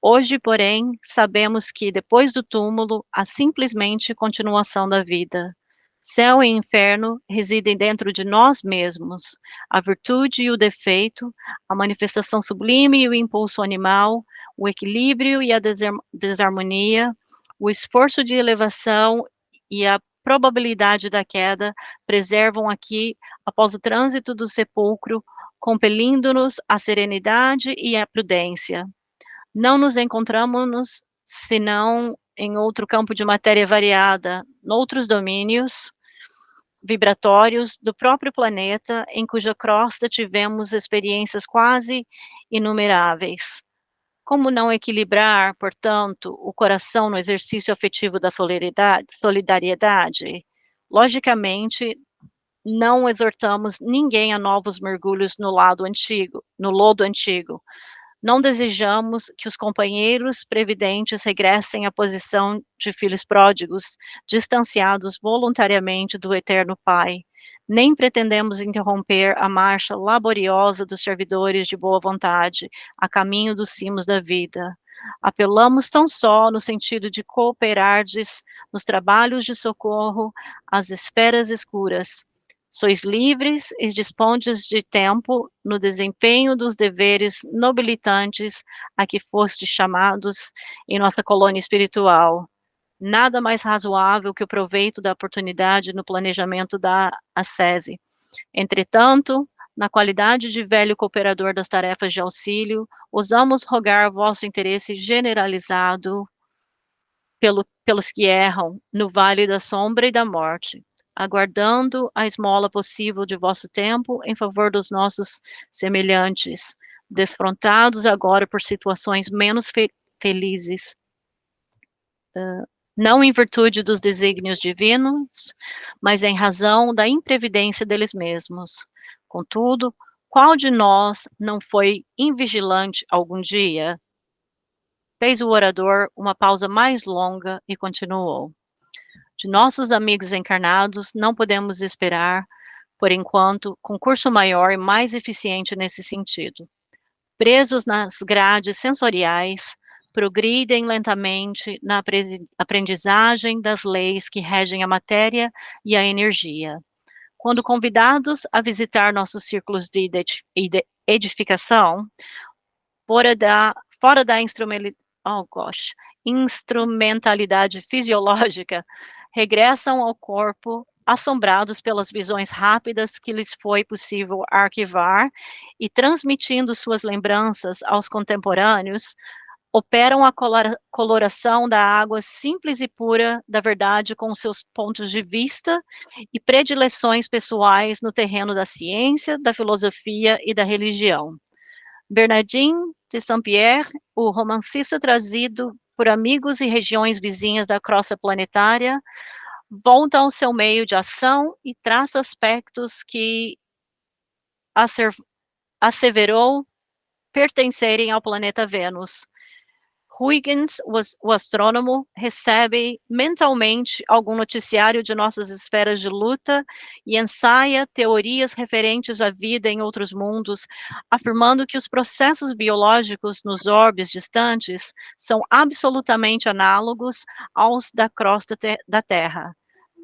Hoje, porém, sabemos que depois do túmulo há simplesmente continuação da vida. Céu e inferno residem dentro de nós mesmos. A virtude e o defeito, a manifestação sublime e o impulso animal, o equilíbrio e a desarmonia, o esforço de elevação e a probabilidade da queda preservam aqui, após o trânsito do sepulcro, compelindo-nos à serenidade e à prudência. Não nos encontramos senão em outro campo de matéria variada, noutros domínios vibratórios do próprio planeta, em cuja crosta tivemos experiências quase inumeráveis. Como não equilibrar, portanto, o coração no exercício afetivo da solidariedade? Logicamente, não exortamos ninguém a novos mergulhos no lodo antigo. Não desejamos que os companheiros previdentes regressem à posição de filhos pródigos, distanciados voluntariamente do eterno Pai. Nem pretendemos interromper a marcha laboriosa dos servidores de boa vontade, a caminho dos cimos da vida. Apelamos tão só no sentido de cooperardes nos trabalhos de socorro às esferas escuras. Sois livres e dispondes de tempo no desempenho dos deveres nobilitantes a que fostes chamados em nossa colônia espiritual. Nada mais razoável que o proveito da oportunidade no planejamento da ascese. Entretanto, na qualidade de velho cooperador das tarefas de auxílio, ousamos rogar vosso interesse generalizado pelos que erram no vale da sombra e da morte, aguardando a esmola possível de vosso tempo em favor dos nossos semelhantes, desfrontados agora por situações menos felizes, não em virtude dos desígnios divinos, mas em razão da imprevidência deles mesmos. Contudo, qual de nós não foi invigilante algum dia? Fez o orador uma pausa mais longa e continuou. De nossos amigos encarnados, não podemos esperar, por enquanto, concurso maior e mais eficiente nesse sentido. Presos nas grades sensoriais, progridem lentamente na aprendizagem das leis que regem a matéria e a energia. Quando convidados a visitar nossos círculos de edificação, fora da instrumentalidade fisiológica, regressam ao corpo assombrados pelas visões rápidas que lhes foi possível arquivar e transmitindo suas lembranças aos contemporâneos, operam a coloração da água simples e pura da verdade com seus pontos de vista e predileções pessoais no terreno da ciência, da filosofia e da religião. Bernardin de Saint-Pierre, o romancista trazido por amigos e regiões vizinhas da crosta planetária, volta ao seu meio de ação e traça aspectos que asseverou pertencerem ao planeta Vênus. Huygens, o astrônomo, recebe mentalmente algum noticiário de nossas esferas de luta e ensaia teorias referentes à vida em outros mundos, afirmando que os processos biológicos nos orbes distantes são absolutamente análogos aos da crosta da Terra.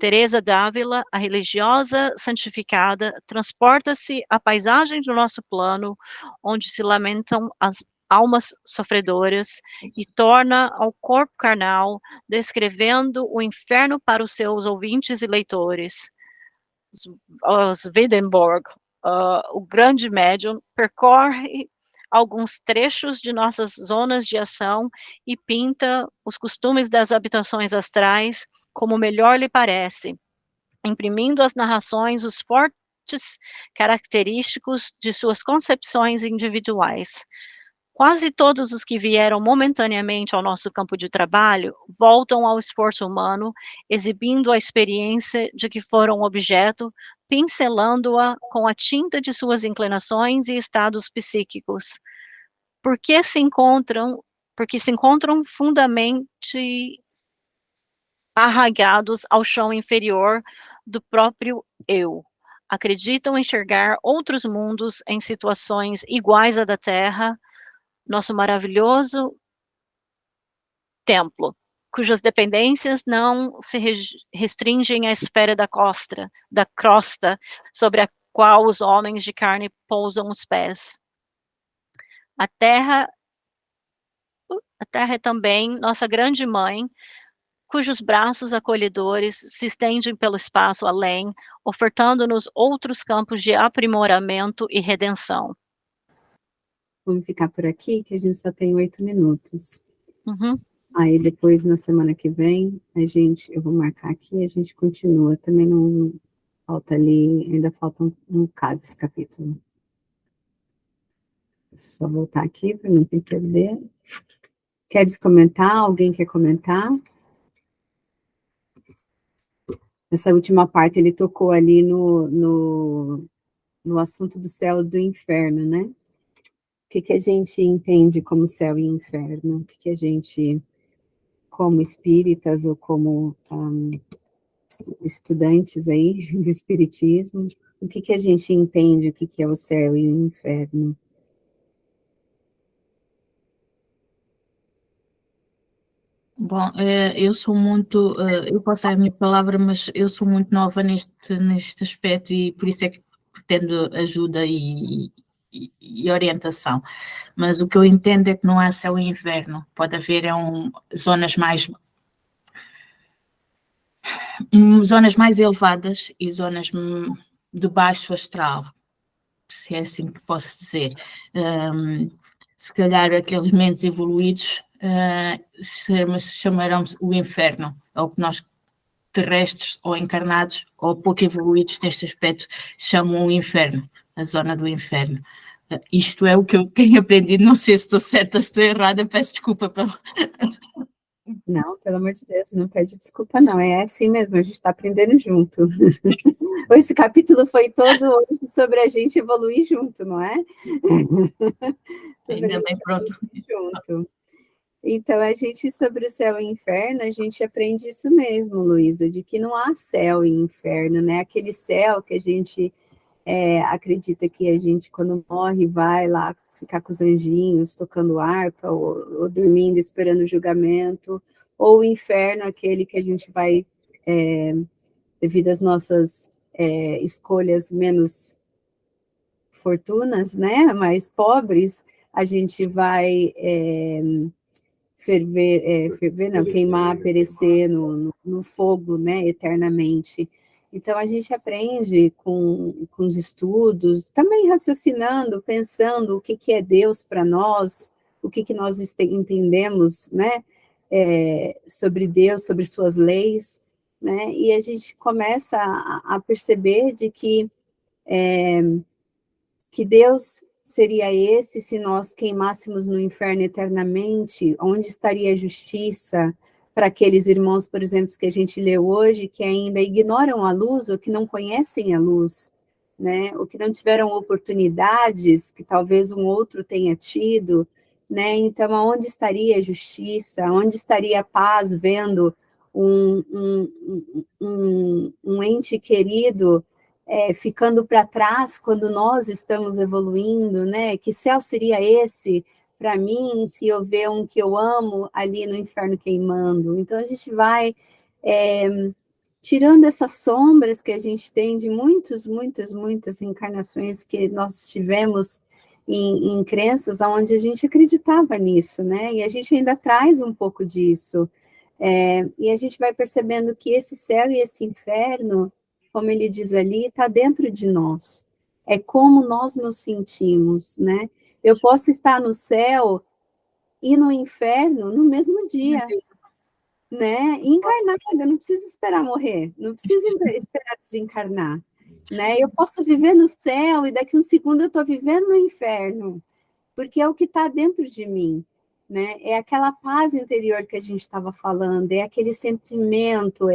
Teresa d'Ávila, a religiosa santificada, transporta-se à paisagem do nosso plano, onde se lamentam as almas sofredoras, e torna ao corpo carnal, descrevendo o inferno para os seus ouvintes e leitores. Swedenborg, o grande médium, percorre alguns trechos de nossas zonas de ação e pinta os costumes das habitações astrais como melhor lhe parece, imprimindo às narrações os fortes característicos de suas concepções individuais. Quase todos os que vieram momentaneamente ao nosso campo de trabalho voltam ao esforço humano, exibindo a experiência de que foram objeto, pincelando-a com a tinta de suas inclinações e estados psíquicos. Porque se encontram fundamentalmente arraigados ao chão inferior do próprio eu. Acreditam enxergar outros mundos em situações iguais à da Terra, nosso maravilhoso templo, cujas dependências não se restringem à esfera da crosta sobre a qual os homens de carne pousam os pés. A Terra é também nossa grande mãe, cujos braços acolhedores se estendem pelo espaço além, ofertando-nos outros campos de aprimoramento e redenção. Vamos ficar por aqui, que a gente só tem 8 minutos. Uhum. Aí depois, na semana que vem, eu vou marcar aqui, a gente continua. Também não falta ali, ainda falta um bocado esse capítulo. Deixa eu só voltar aqui para não me perder. Queres comentar? Alguém quer comentar? Essa última parte, ele tocou ali no assunto do céu e do inferno, né? O que a gente entende como céu e inferno? O que a gente, como espíritas ou como estudantes aí de espiritismo, o que a gente entende, o que é o céu e o inferno? Bom, eu sou muito, eu posso dar a minha palavra, mas eu sou muito nova neste aspecto e por isso é que pretendo ajuda e orientação. Mas o que eu entendo é que não há céu e inferno, pode haver zonas mais elevadas e zonas de baixo astral, se é assim que posso dizer. Se calhar aqueles menos evoluídos chamarão o inferno, é o que nós terrestres ou encarnados ou pouco evoluídos neste aspecto chamam o inferno, a zona do inferno. Isto é o que eu tenho aprendido, não sei se estou certa, se estou errada, peço desculpa. Não, pelo amor de Deus, não pede desculpa não, é assim mesmo, a gente está aprendendo junto. Esse capítulo foi todo hoje sobre a gente evoluir junto, não é? Ainda bem, pronto. Junto. Então, sobre o céu e inferno, a gente aprende isso mesmo, Luísa, de que não há céu e inferno, né? Aquele céu que a gente acredita que a gente, quando morre, vai lá ficar com os anjinhos, tocando harpa, ou dormindo, esperando o julgamento, ou o inferno, aquele que a gente vai, devido às nossas escolhas menos fortunas, né, mais pobres, a gente vai queimar, perecer no fogo, né, eternamente. Então, a gente aprende com os estudos, também raciocinando, pensando o que é Deus para nós, o que nós entendemos, né, sobre Deus, sobre suas leis, né, e a gente começa a perceber de que Deus seria esse se nós queimássemos no inferno eternamente, onde estaria a justiça para aqueles irmãos, por exemplo, que a gente leu hoje, que ainda ignoram a luz ou que não conhecem a luz, né, ou que não tiveram oportunidades que talvez um outro tenha tido, né, então aonde estaria a justiça, onde estaria a paz vendo um ente querido ficando para trás quando nós estamos evoluindo, né? Que céu seria esse para mim se eu ver um que eu amo ali no inferno queimando? Então a gente vai tirando essas sombras que a gente tem de muitas encarnações que nós tivemos em crenças onde a gente acreditava nisso, né? E a gente ainda traz um pouco disso. E a gente vai percebendo que esse céu e esse inferno, como ele diz ali, está dentro de nós. É como nós nos sentimos, né? Eu posso estar no céu e no inferno no mesmo dia, né? Encarnada, não precisa esperar morrer, não precisa esperar desencarnar, né? Eu posso viver no céu e daqui a um segundo eu estou vivendo no inferno, porque é o que está dentro de mim, né? É aquela paz interior que a gente estava falando, é aquele sentimento,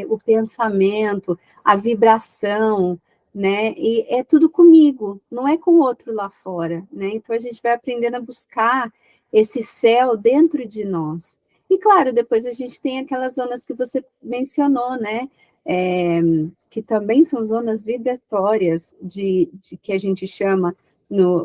o pensamento, a vibração, né? E é tudo comigo, não é com o outro lá fora, né? Então a gente vai aprendendo a buscar esse céu dentro de nós. E claro, depois a gente tem aquelas zonas que você mencionou, né? Que também são zonas vibratórias de que a gente chama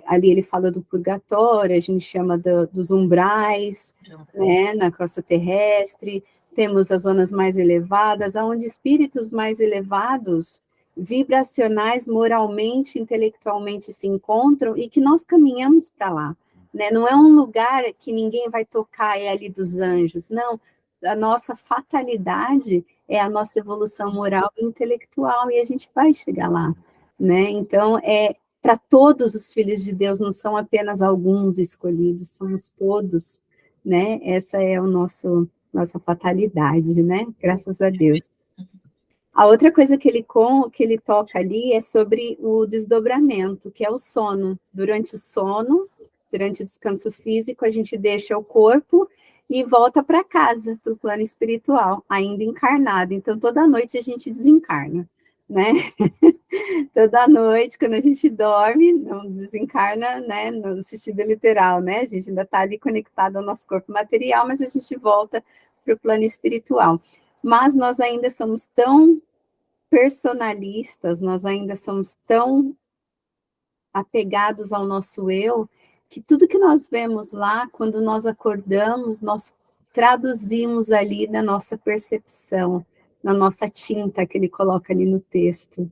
ali ele fala do purgatório, a gente chama dos umbrais, né, na crosta terrestre, temos as zonas mais elevadas, onde espíritos mais elevados, vibracionais, moralmente, intelectualmente se encontram e que nós caminhamos para lá, né? Não é um lugar que ninguém vai tocar, é ali dos anjos, não, a nossa fatalidade é a nossa evolução moral e intelectual, e a gente vai chegar lá, né? Então, para todos os filhos de Deus, não são apenas alguns escolhidos, somos todos, né? Essa é nossa fatalidade, né? Graças a Deus. A outra coisa que ele toca ali é sobre o desdobramento, que é o sono. Durante o sono, durante o descanso físico, a gente deixa o corpo e volta para casa, para o plano espiritual, ainda encarnado. Então, toda noite a gente desencarna, né? Toda noite, quando a gente dorme, não desencarna, né, no sentido literal, né, a gente ainda está ali conectado ao nosso corpo material, mas a gente volta para o plano espiritual. Mas nós ainda somos tão personalistas, nós ainda somos tão apegados ao nosso eu, que tudo que nós vemos lá, quando nós acordamos, nós traduzimos ali na nossa percepção, na nossa tinta que ele coloca ali no texto,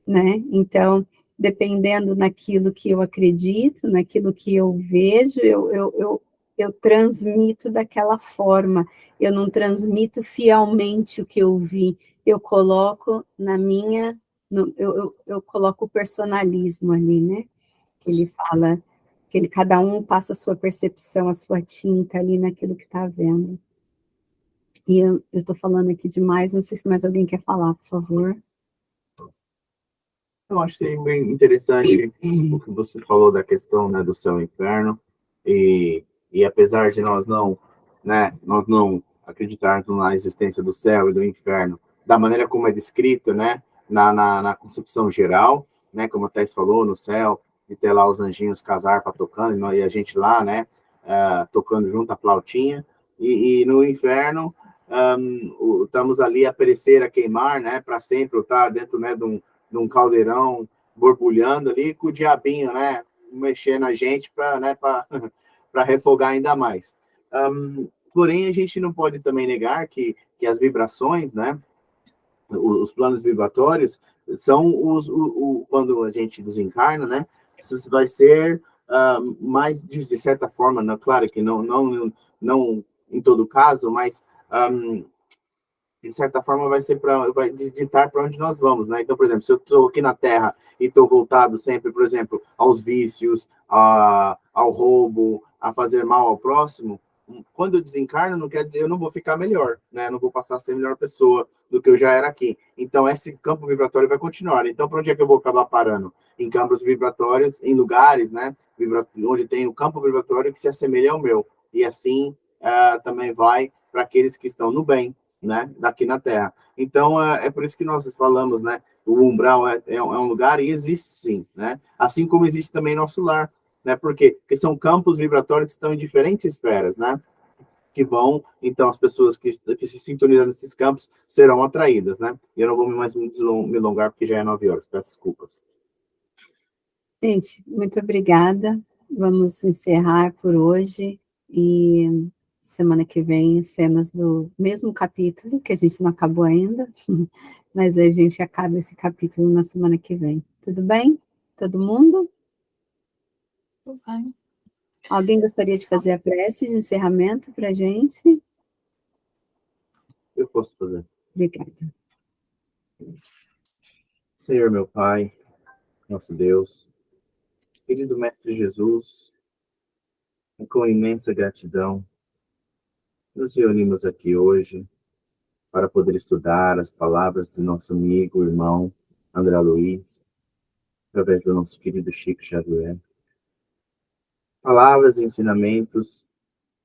né? Então, dependendo naquilo que eu acredito, naquilo que eu vejo, eu transmito daquela forma, eu não transmito fielmente o que eu vi, eu coloco na minha, eu coloco o personalismo ali, né? Ele fala que cada um passa a sua percepção, a sua tinta ali naquilo que está vendo. E eu estou falando aqui demais, não sei se mais alguém quer falar, por favor. Eu achei bem interessante o que você falou da questão, né, do céu e inferno, e apesar de nós não acreditarmos na existência do céu e do inferno, da maneira como é descrito, né, na concepção geral, né, como a Thais falou, no céu, e ter lá os anjinhos com as harpas tocando, e a gente lá, né, tocando junto a flautinha, e no inferno, estamos ali a perecer, a queimar, né, para sempre, estar dentro, né, de um caldeirão borbulhando ali, com o diabinho, né, mexendo a gente para, né, para refogar ainda mais. Porém, a gente não pode também negar que as vibrações, né, os planos vibratórios, são quando a gente desencarna, né, isso vai ser mas de certa forma, não, claro que não em todo caso, mas de certa forma vai ditar para onde nós vamos, né? Então, por exemplo, se eu estou aqui na Terra e estou voltado sempre, por exemplo, aos vícios, ao roubo, a fazer mal ao próximo, quando eu desencarno, não quer dizer eu não vou ficar melhor, né? Eu não vou passar a ser a melhor pessoa do que eu já era aqui. Então, esse campo vibratório vai continuar. Então, para onde é que eu vou acabar parando? Em campos vibratórios, em lugares, né? Onde tem o campo vibratório que se assemelha ao meu. E assim também vai para aqueles que estão no bem, né, daqui na Terra. Então, é por isso que nós falamos, né, o umbral é um lugar e existe sim, né, assim como existe também nosso lar, né, porque são campos vibratórios que estão em diferentes esferas, né, que vão, então, as pessoas que se sintonizam nesses campos serão atraídas, né, e eu não vou mais me alongar porque já é 9 horas, peço desculpas. Gente, muito obrigada, vamos encerrar por hoje, e semana que vem, cenas do mesmo capítulo, que a gente não acabou ainda, mas a gente acaba esse capítulo na semana que vem. Tudo bem? Todo mundo? Tudo bem. Alguém gostaria de fazer a prece de encerramento para a gente? Eu posso fazer. Obrigada. Senhor, meu Pai, nosso Deus, querido Mestre Jesus, com imensa gratidão, nos reunimos aqui hoje para poder estudar as palavras do nosso amigo, irmão, André Luiz, através do nosso querido Chico Xavier. Palavras e ensinamentos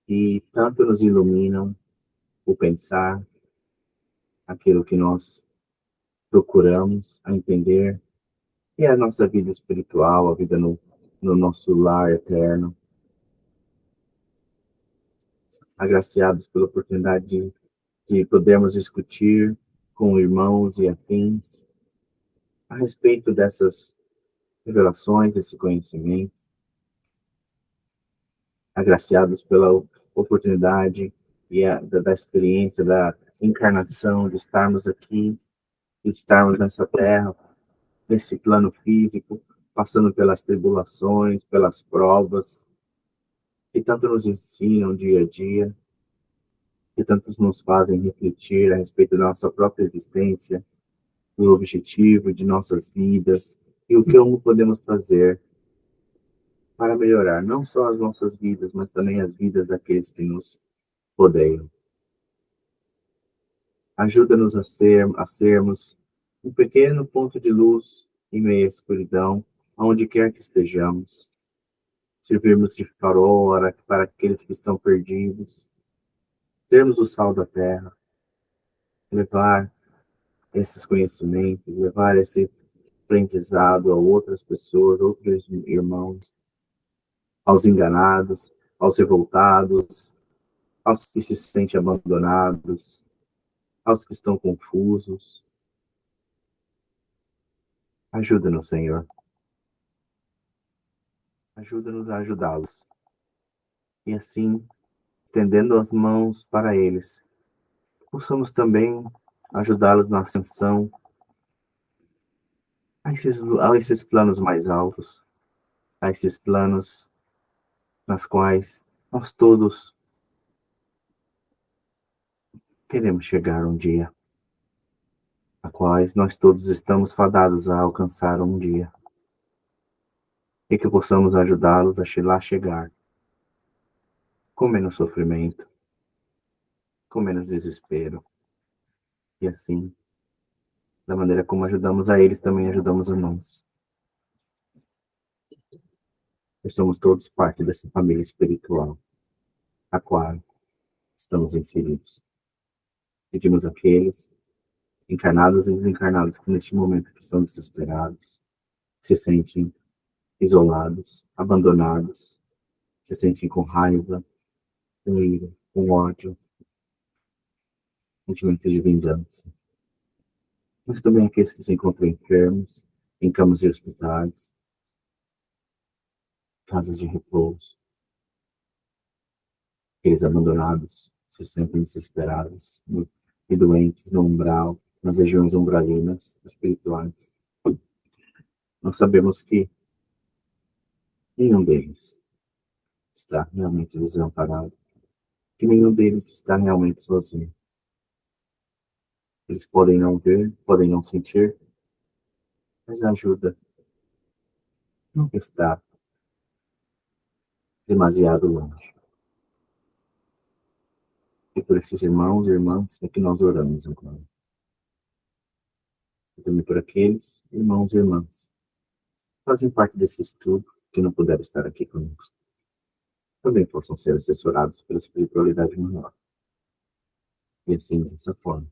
que tanto nos iluminam o pensar, aquilo que nós procuramos a entender, e a nossa vida espiritual, a vida no nosso lar eterno. Agraciados pela oportunidade de podermos discutir com irmãos e afins a respeito dessas revelações, desse conhecimento. Agraciados pela oportunidade e da experiência da encarnação, de estarmos aqui, de estarmos nessa terra, nesse plano físico, passando pelas tribulações, pelas provas, que tanto nos ensinam dia a dia, que tanto nos fazem refletir a respeito da nossa própria existência, do objetivo de nossas vidas e o que podemos fazer para melhorar não só as nossas vidas, mas também as vidas daqueles que nos rodeiam. Ajuda-nos a sermos um pequeno ponto de luz em meio à escuridão, aonde quer que estejamos. Servirmos de farol para aqueles que estão perdidos. Sermos o sal da terra. Levar esses conhecimentos, levar esse aprendizado a outras pessoas, outros irmãos, aos enganados, aos revoltados, aos que se sentem abandonados, aos que estão confusos. Ajuda-nos, Senhor. Ajuda-nos a ajudá-los. E assim, estendendo as mãos para eles, possamos também ajudá-los na ascensão a esses planos mais altos, a esses planos nas quais nós todos queremos chegar um dia, a quais nós todos estamos fadados a alcançar um dia, e que possamos ajudá-los a lá chegar, com menos sofrimento, com menos desespero, e assim, da maneira como ajudamos a eles, também ajudamos a nós. Nós somos todos parte dessa família espiritual, a qual estamos inseridos. Pedimos àqueles encarnados e desencarnados que neste momento que estão desesperados, se sentem isolados, abandonados, se sentem com raiva, com ira, com ódio, sentimento de vingança. Mas também aqueles que se encontram enfermos, em camas de hospitais, casas de repouso, aqueles abandonados se sentem desesperados e doentes no umbral, nas regiões umbralinas espirituais. Nós sabemos que nenhum deles está realmente desamparado, que nenhum deles está realmente sozinho. Eles podem não ver, podem não sentir, mas a ajuda nunca está demasiado longe. E por esses irmãos e irmãs é que nós oramos agora. E também por aqueles irmãos e irmãs que fazem parte desse estudo, que não puderam estar aqui conosco. Também possam ser assessorados pela espiritualidade maior. E assim, dessa forma,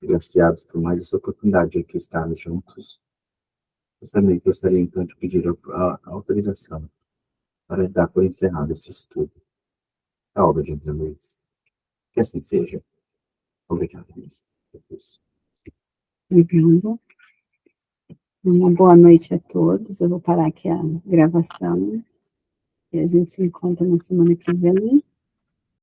graciados por mais essa oportunidade de aqui estarmos juntos, eu também gostaria então de pedir a autorização para dar por encerrado esse estudo, a obra de André Luiz. Que assim seja. Obrigado, Luiz. Obrigada. Uma boa noite a todos. Eu vou parar aqui a gravação e a gente se encontra na semana que vem.